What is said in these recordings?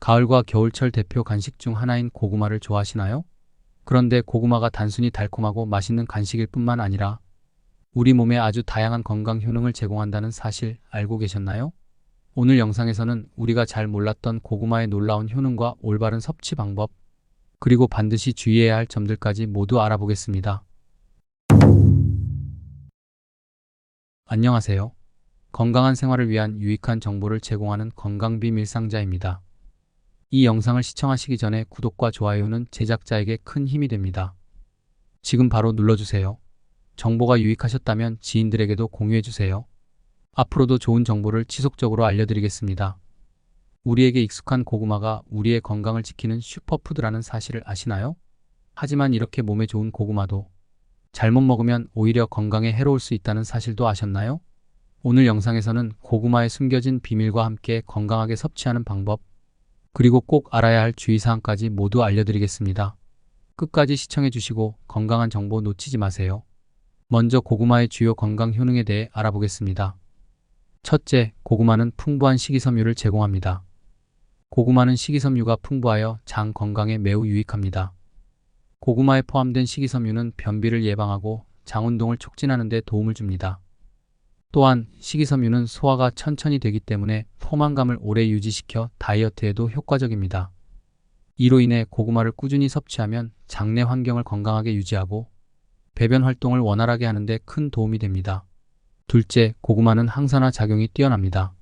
가을과 겨울철 대표 간식 중 하나인 고구마를 좋아하시나요? 그런데 고구마가 단순히 달콤하고 맛있는 간식일 뿐만 아니라 우리 몸에 아주 다양한 건강 효능을 제공한다는 사실 알고 계셨나요? 오늘 영상에서는 우리가 잘 몰랐던 고구마의 놀라운 효능과 올바른 섭취 방법, 그리고 반드시 주의해야 할 점들까지 모두 알아보겠습니다. 안녕하세요. 건강한 생활을 위한 유익한 정보를 제공하는 건강비밀상자입니다. 이 영상을 시청하시기 전에 구독과 좋아요는 제작자에게 큰 힘이 됩니다. 지금 바로 눌러주세요. 정보가 유익하셨다면 지인들에게도 공유해주세요. 앞으로도 좋은 정보를 지속적으로 알려드리겠습니다. 우리에게 익숙한 고구마가 우리의 건강을 지키는 슈퍼푸드라는 사실을 아시나요? 하지만 이렇게 몸에 좋은 고구마도 잘못 먹으면 오히려 건강에 해로울 수 있다는 사실도 아셨나요? 오늘 영상에서는 고구마의 숨겨진 비밀과 함께 건강하게 섭취하는 방법, 그리고 꼭 알아야 할 주의사항까지 모두 알려드리겠습니다. 끝까지 시청해주시고 건강한 정보 놓치지 마세요. 먼저 고구마의 주요 건강 효능에 대해 알아보겠습니다. 첫째, 고구마는 풍부한 식이섬유를 제공합니다. 고구마는 식이섬유가 풍부하여 장 건강에 매우 유익합니다. 고구마에 포함된 식이섬유는 변비를 예방하고 장 운동을 촉진하는 데 도움을 줍니다. 또한 식이섬유는 소화가 천천히 되기 때문에 포만감을 오래 유지시켜 다이어트에도 효과적입니다. 이로 인해 고구마를 꾸준히 섭취하면 장내 환경을 건강하게 유지하고 배변 활동을 원활하게 하는 데 큰 도움이 됩니다. 둘째, 고구마는 항산화 작용이 뛰어납니다.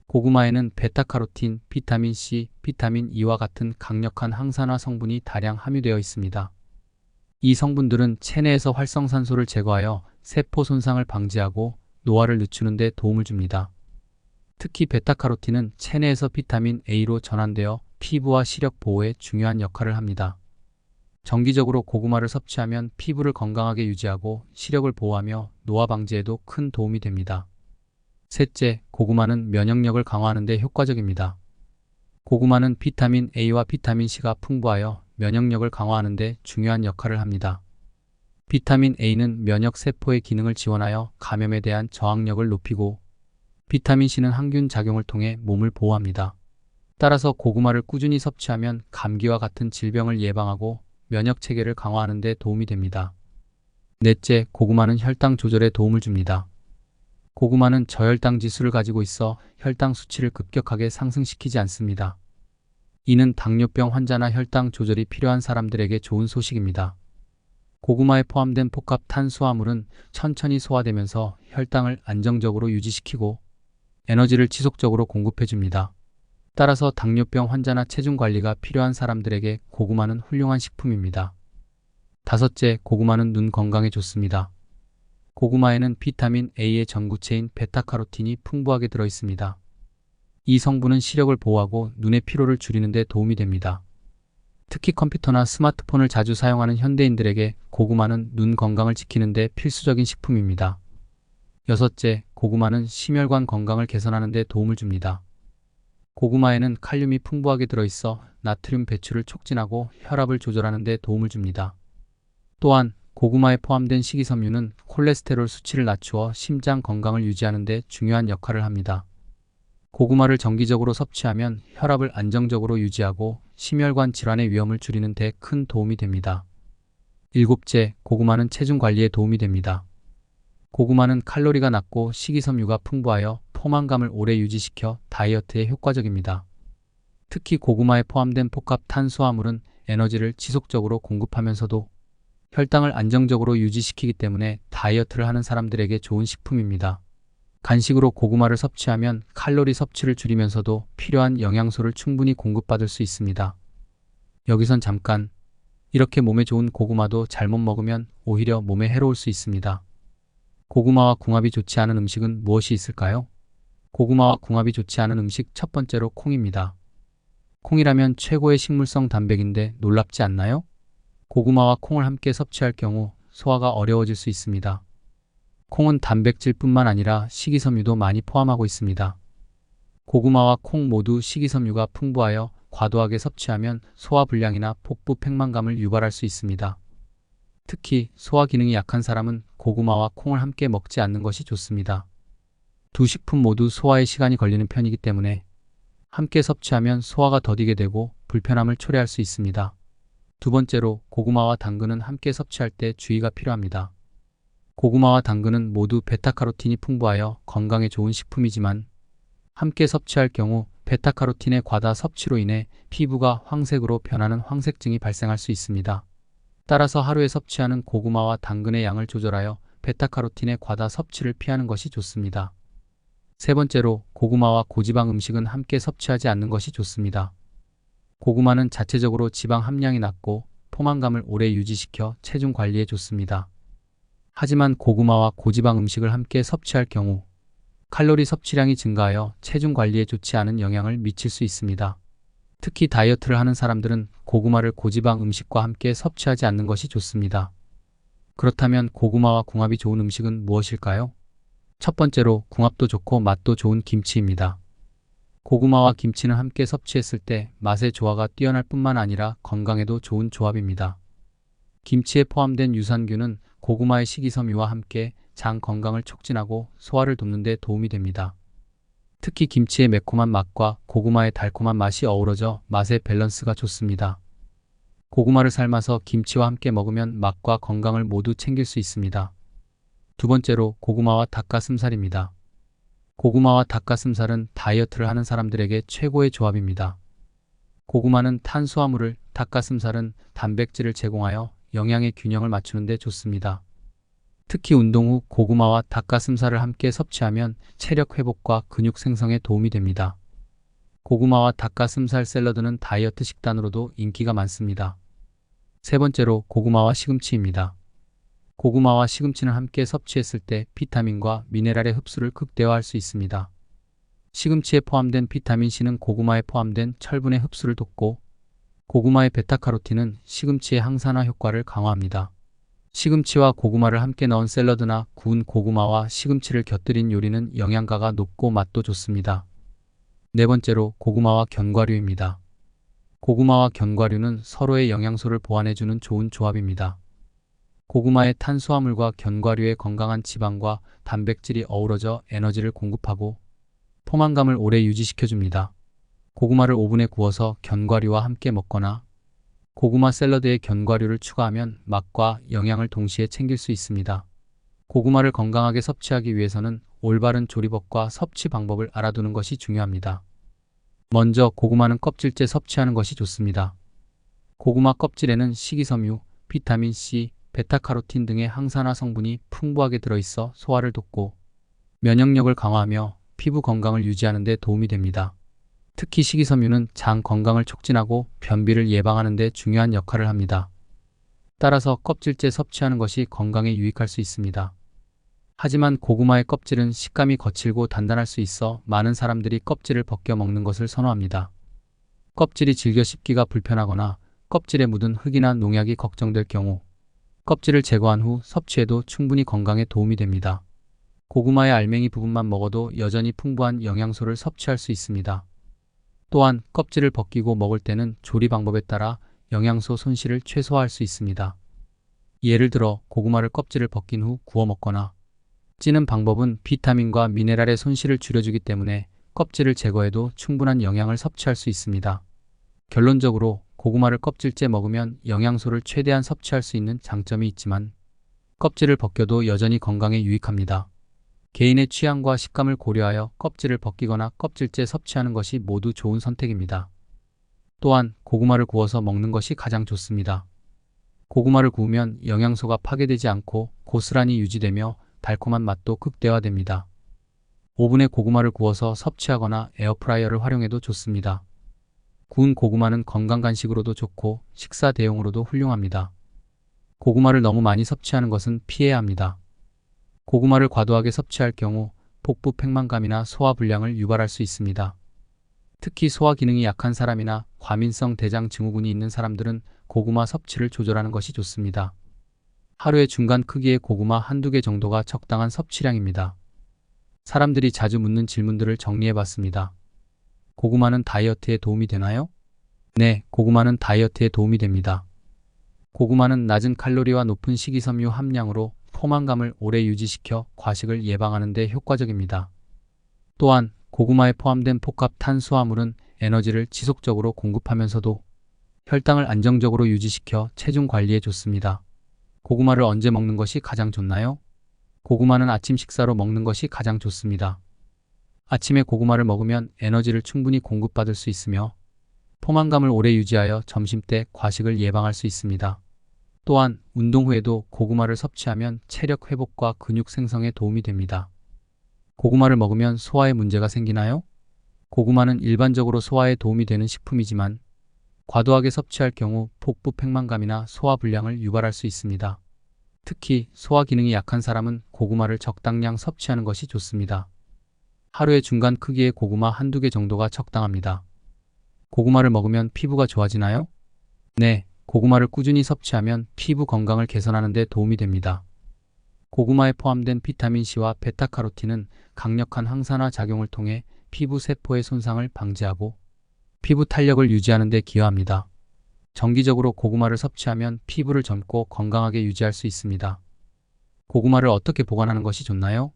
고구마에는 베타카로틴, 비타민 C, 비타민 E와 같은 강력한 항산화 성분이 다량 함유되어 있습니다. 이 성분들은 체내에서 활성산소를 제거하여 세포 손상을 방지하고 노화를 늦추는 데 도움을 줍니다. 특히 베타카로틴은 체내에서 비타민 A로 전환되어 피부와 시력 보호에 중요한 역할을 합니다. 정기적으로 고구마를 섭취하면 피부를 건강하게 유지하고 시력을 보호하며 노화 방지에도 큰 도움이 됩니다. 셋째, 고구마는 면역력을 강화하는 데 효과적입니다. 고구마는 비타민 A와 비타민 C가 풍부하여 면역력을 강화하는 데 중요한 역할을 합니다. 비타민 A는 면역 세포의 기능을 지원하여 감염에 대한 저항력을 높이고, 비타민 C는 항균 작용을 통해 몸을 보호합니다. 따라서 고구마를 꾸준히 섭취하면 감기와 같은 질병을 예방하고 면역 체계를 강화하는 데 도움이 됩니다. 넷째, 고구마는 혈당 조절에 도움을 줍니다. 고구마는 저혈당 지수를 가지고 있어 혈당 수치를 급격하게 상승시키지 않습니다. 이는 당뇨병 환자나 혈당 조절이 필요한 사람들에게 좋은 소식입니다. 고구마에 포함된 복합 탄수화물은 천천히 소화되면서 혈당을 안정적으로 유지시키고 에너지를 지속적으로 공급해줍니다. 따라서 당뇨병 환자나 체중 관리가 필요한 사람들에게 고구마는 훌륭한 식품입니다. 다섯째, 고구마는 눈 건강에 좋습니다. 고구마에는 비타민 A의 전구체인 베타카로틴이 풍부하게 들어있습니다. 이 성분은 시력을 보호하고 눈의 피로를 줄이는 데 도움이 됩니다. 특히 컴퓨터나 스마트폰을 자주 사용하는 현대인들에게 고구마는 눈 건강을 지키는 데 필수적인 식품입니다. 여섯째, 고구마는 심혈관 건강을 개선하는 데 도움을 줍니다. 고구마에는 칼륨이 풍부하게 들어있어 나트륨 배출을 촉진하고 혈압을 조절하는 데 도움을 줍니다. 또한 고구마에 포함된 식이섬유는 콜레스테롤 수치를 낮추어 심장 건강을 유지하는 데 중요한 역할을 합니다. 고구마를 정기적으로 섭취하면 혈압을 안정적으로 유지하고 심혈관 질환의 위험을 줄이는 데 큰 도움이 됩니다. 일곱째, 고구마는 체중 관리에 도움이 됩니다. 고구마는 칼로리가 낮고 식이섬유가 풍부하여 포만감을 오래 유지시켜 다이어트에 효과적입니다. 특히 고구마에 포함된 복합 탄수화물은 에너지를 지속적으로 공급하면서도 혈당을 안정적으로 유지시키기 때문에 다이어트를 하는 사람들에게 좋은 식품입니다. 간식으로 고구마를 섭취하면 칼로리 섭취를 줄이면서도 필요한 영양소를 충분히 공급받을 수 있습니다. 여기선 잠깐, 이렇게 몸에 좋은 고구마도 잘못 먹으면 오히려 몸에 해로울 수 있습니다. 고구마와 궁합이 좋지 않은 음식은 무엇이 있을까요? 고구마와 궁합이 좋지 않은 음식 첫 번째로 콩입니다. 콩이라면 최고의 식물성 단백인데 놀랍지 않나요? 고구마와 콩을 함께 섭취할 경우 소화가 어려워질 수 있습니다. 콩은 단백질뿐만 아니라 식이섬유도 많이 포함하고 있습니다. 고구마와 콩 모두 식이섬유가 풍부하여 과도하게 섭취하면 소화불량이나 복부 팽만감을 유발할 수 있습니다. 특히 소화 기능이 약한 사람은 고구마와 콩을 함께 먹지 않는 것이 좋습니다. 두 식품 모두 소화에 시간이 걸리는 편이기 때문에 함께 섭취하면 소화가 더디게 되고 불편함을 초래할 수 있습니다. 두 번째로 고구마와 당근은 함께 섭취할 때 주의가 필요합니다. 고구마와 당근은 모두 베타카로틴이 풍부하여 건강에 좋은 식품이지만 함께 섭취할 경우 베타카로틴의 과다 섭취로 인해 피부가 황색으로 변하는 황색증이 발생할 수 있습니다. 따라서 하루에 섭취하는 고구마와 당근의 양을 조절하여 베타카로틴의 과다 섭취를 피하는 것이 좋습니다. 세 번째로 고구마와 고지방 음식은 함께 섭취하지 않는 것이 좋습니다. 고구마는 자체적으로 지방 함량이 낮고 포만감을 오래 유지시켜 체중 관리에 좋습니다. 하지만 고구마와 고지방 음식을 함께 섭취할 경우 칼로리 섭취량이 증가하여 체중 관리에 좋지 않은 영향을 미칠 수 있습니다. 특히 다이어트를 하는 사람들은 고구마를 고지방 음식과 함께 섭취하지 않는 것이 좋습니다. 그렇다면 고구마와 궁합이 좋은 음식은 무엇일까요? 첫 번째로 궁합도 좋고 맛도 좋은 김치입니다. 고구마와 김치는 함께 섭취했을 때 맛의 조화가 뛰어날 뿐만 아니라 건강에도 좋은 조합입니다. 김치에 포함된 유산균은 고구마의 식이섬유와 함께 장 건강을 촉진하고 소화를 돕는 데 도움이 됩니다. 특히 김치의 매콤한 맛과 고구마의 달콤한 맛이 어우러져 맛의 밸런스가 좋습니다. 고구마를 삶아서 김치와 함께 먹으면 맛과 건강을 모두 챙길 수 있습니다. 두 번째로 고구마와 닭가슴살입니다. 고구마와 닭가슴살은 다이어트를 하는 사람들에게 최고의 조합입니다. 고구마는 탄수화물을, 닭가슴살은 단백질을 제공하여 영양의 균형을 맞추는 데 좋습니다. 특히 운동 후 고구마와 닭가슴살을 함께 섭취하면 체력 회복과 근육 생성에 도움이 됩니다. 고구마와 닭가슴살 샐러드는 다이어트 식단으로도 인기가 많습니다. 세 번째로 고구마와 시금치입니다. 고구마와 시금치는 함께 섭취했을 때 비타민과 미네랄의 흡수를 극대화할 수 있습니다. 시금치에 포함된 비타민C는 고구마에 포함된 철분의 흡수를 돕고 고구마의 베타카로틴은 시금치의 항산화 효과를 강화합니다. 시금치와 고구마를 함께 넣은 샐러드나 구운 고구마와 시금치를 곁들인 요리는 영양가가 높고 맛도 좋습니다. 네 번째로 고구마와 견과류입니다. 고구마와 견과류는 서로의 영양소를 보완해주는 좋은 조합입니다. 고구마의 탄수화물과 견과류의 건강한 지방과 단백질이 어우러져 에너지를 공급하고 포만감을 오래 유지시켜줍니다. 고구마를 오븐에 구워서 견과류와 함께 먹거나 고구마 샐러드에 견과류를 추가하면 맛과 영양을 동시에 챙길 수 있습니다. 고구마를 건강하게 섭취하기 위해서는 올바른 조리법과 섭취 방법을 알아두는 것이 중요합니다. 먼저 고구마는 껍질째 섭취하는 것이 좋습니다. 고구마 껍질에는 식이섬유, 비타민C, 베타카로틴 등의 항산화 성분이 풍부하게 들어있어 소화를 돕고 면역력을 강화하며 피부 건강을 유지하는 데 도움이 됩니다. 특히 식이섬유는 장 건강을 촉진하고 변비를 예방하는 데 중요한 역할을 합니다. 따라서 껍질째 섭취하는 것이 건강에 유익할 수 있습니다. 하지만 고구마의 껍질은 식감이 거칠고 단단할 수 있어 많은 사람들이 껍질을 벗겨 먹는 것을 선호합니다. 껍질이 질겨 씹기가 불편하거나 껍질에 묻은 흙이나 농약이 걱정될 경우 껍질을 제거한 후 섭취해도 충분히 건강에 도움이 됩니다. 고구마의 알맹이 부분만 먹어도 여전히 풍부한 영양소를 섭취할 수 있습니다. 또한 껍질을 벗기고 먹을 때는 조리 방법에 따라 영양소 손실을 최소화할 수 있습니다. 예를 들어 고구마를 껍질을 벗긴 후 구워 먹거나 찌는 방법은 비타민과 미네랄의 손실을 줄여주기 때문에 껍질을 제거해도 충분한 영양을 섭취할 수 있습니다. 결론적으로 고구마를 껍질째 먹으면 영양소를 최대한 섭취할 수 있는 장점이 있지만 껍질을 벗겨도 여전히 건강에 유익합니다. 개인의 취향과 식감을 고려하여 껍질을 벗기거나 껍질째 섭취하는 것이 모두 좋은 선택입니다. 또한 고구마를 구워서 먹는 것이 가장 좋습니다. 고구마를 구우면 영양소가 파괴되지 않고 고스란히 유지되며 달콤한 맛도 극대화됩니다. 오븐에 고구마를 구워서 섭취하거나 에어프라이어를 활용해도 좋습니다. 구운 고구마는 건강 간식으로도 좋고 식사 대용으로도 훌륭합니다. 고구마를 너무 많이 섭취하는 것은 피해야 합니다. 고구마를 과도하게 섭취할 경우 복부 팽만감이나 소화불량을 유발할 수 있습니다. 특히 소화 기능이 약한 사람이나 과민성 대장 증후군이 있는 사람들은 고구마 섭취를 조절하는 것이 좋습니다. 하루에 중간 크기의 고구마 한두 개 정도가 적당한 섭취량입니다. 사람들이 자주 묻는 질문들을 정리해봤습니다. 고구마는 다이어트에 도움이 되나요? 네, 고구마는 다이어트에 도움이 됩니다. 고구마는 낮은 칼로리와 높은 식이섬유 함량으로 포만감을 오래 유지시켜 과식을 예방하는 데 효과적입니다. 또한 고구마에 포함된 복합 탄수화물은 에너지를 지속적으로 공급하면서도 혈당을 안정적으로 유지시켜 체중 관리에 좋습니다. 고구마를 언제 먹는 것이 가장 좋나요? 고구마는 아침 식사로 먹는 것이 가장 좋습니다. 아침에 고구마를 먹으면 에너지를 충분히 공급받을 수 있으며 포만감을 오래 유지하여 점심때 과식을 예방할 수 있습니다. 또한 운동 후에도 고구마를 섭취하면 체력 회복과 근육 생성에 도움이 됩니다. 고구마를 먹으면 소화에 문제가 생기나요? 고구마는 일반적으로 소화에 도움이 되는 식품이지만 과도하게 섭취할 경우 복부 팽만감이나 소화 불량을 유발할 수 있습니다. 특히 소화 기능이 약한 사람은 고구마를 적당량 섭취하는 것이 좋습니다. 하루에 중간 크기의 고구마 한두 개 정도가 적당합니다. 고구마를 먹으면 피부가 좋아지나요? 네, 고구마를 꾸준히 섭취하면 피부 건강을 개선하는 데 도움이 됩니다. 고구마에 포함된 비타민C와 베타카로틴은 강력한 항산화 작용을 통해 피부 세포의 손상을 방지하고 피부 탄력을 유지하는 데 기여합니다. 정기적으로 고구마를 섭취하면 피부를 젊고 건강하게 유지할 수 있습니다. 고구마를 어떻게 보관하는 것이 좋나요?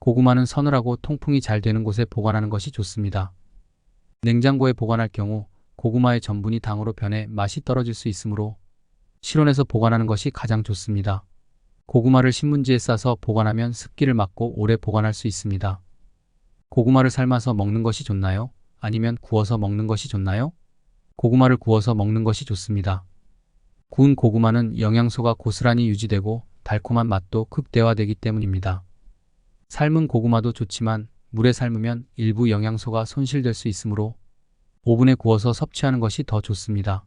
고구마는 서늘하고 통풍이 잘 되는 곳에 보관하는 것이 좋습니다. 냉장고에 보관할 경우 고구마의 전분이 당으로 변해 맛이 떨어질 수 있으므로 실온에서 보관하는 것이 가장 좋습니다. 고구마를 신문지에 싸서 보관하면 습기를 막고 오래 보관할 수 있습니다. 고구마를 삶아서 먹는 것이 좋나요? 아니면 구워서 먹는 것이 좋나요? 고구마를 구워서 먹는 것이 좋습니다. 구운 고구마는 영양소가 고스란히 유지되고 달콤한 맛도 극대화되기 때문입니다. 삶은 고구마도 좋지만 물에 삶으면 일부 영양소가 손실될 수 있으므로 오븐에 구워서 섭취하는 것이 더 좋습니다.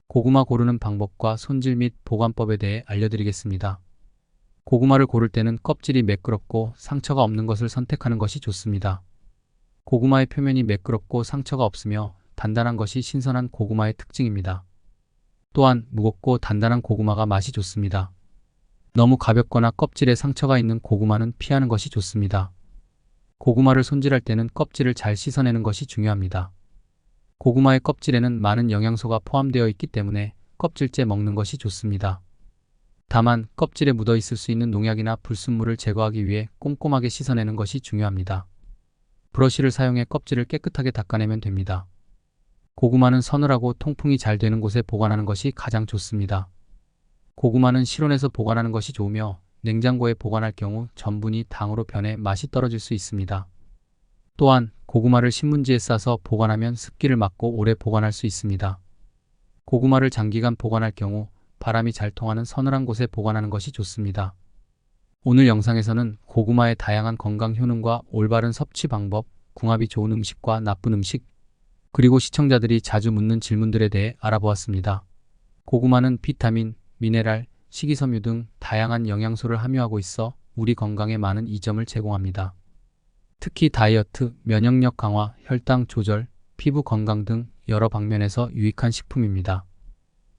고구마 고르는 방법과 손질 및 보관법에 대해 알려드리겠습니다. 고구마를 고를 때는 껍질이 매끄럽고 상처가 없는 것을 선택하는 것이 좋습니다. 고구마의 표면이 매끄럽고 상처가 없으며 단단한 것이 신선한 고구마의 특징입니다. 또한 무겁고 단단한 고구마가 맛이 좋습니다. 너무 가볍거나 껍질에 상처가 있는 고구마는 피하는 것이 좋습니다. 고구마를 손질할 때는 껍질을 잘 씻어내는 것이 중요합니다. 고구마의 껍질에는 많은 영양소가 포함되어 있기 때문에 껍질째 먹는 것이 좋습니다. 다만 껍질에 묻어 있을 수 있는 농약이나 불순물을 제거하기 위해 꼼꼼하게 씻어내는 것이 중요합니다. 브러쉬를 사용해 껍질을 깨끗하게 닦아내면 됩니다. 고구마는 서늘하고 통풍이 잘 되는 곳에 보관하는 것이 가장 좋습니다. 고구마는 실온에서 보관하는 것이 좋으며 냉장고에 보관할 경우 전분이 당으로 변해 맛이 떨어질 수 있습니다. 또한 고구마를 신문지에 싸서 보관하면 습기를 막고 오래 보관할 수 있습니다. 고구마를 장기간 보관할 경우 바람이 잘 통하는 서늘한 곳에 보관하는 것이 좋습니다. 오늘 영상에서는 고구마의 다양한 건강 효능과 올바른 섭취 방법, 궁합이 좋은 음식과 나쁜 음식, 그리고 시청자들이 자주 묻는 질문들에 대해 알아보았습니다. 고구마는 비타민, 미네랄, 식이섬유 등 다양한 영양소를 함유하고 있어 우리 건강에 많은 이점을 제공합니다. 특히 다이어트, 면역력 강화, 혈당 조절, 피부 건강 등 여러 방면에서 유익한 식품입니다.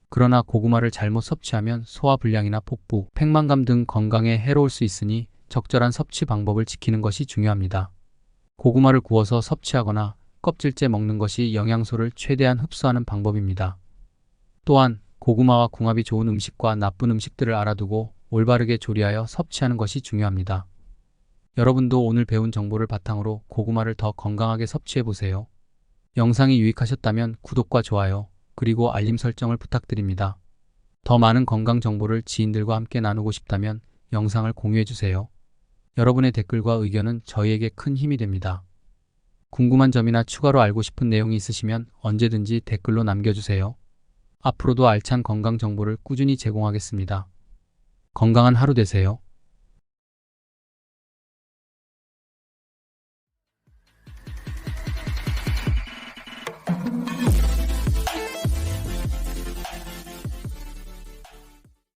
그러나 고구마를 잘못 섭취하면 소화불량이나 복부, 팽만감 등 건강에 해로울 수 있으니 적절한 섭취 방법을 지키는 것이 중요합니다. 고구마를 구워서 섭취하거나 껍질째 먹는 것이 영양소를 최대한 흡수하는 방법입니다. 또한 고구마와 궁합이 좋은 음식과 나쁜 음식들을 알아두고 올바르게 조리하여 섭취하는 것이 중요합니다. 여러분도 오늘 배운 정보를 바탕으로 고구마를 더 건강하게 섭취해보세요. 영상이 유익하셨다면 구독과 좋아요, 그리고 알림 설정을 부탁드립니다. 더 많은 건강 정보를 지인들과 함께 나누고 싶다면 영상을 공유해주세요. 여러분의 댓글과 의견은 저희에게 큰 힘이 됩니다. 궁금한 점이나 추가로 알고 싶은 내용이 있으시면 언제든지 댓글로 남겨주세요. 앞으로도 알찬 건강 정보를 꾸준히 제공하겠습니다. 건강한 하루 되세요.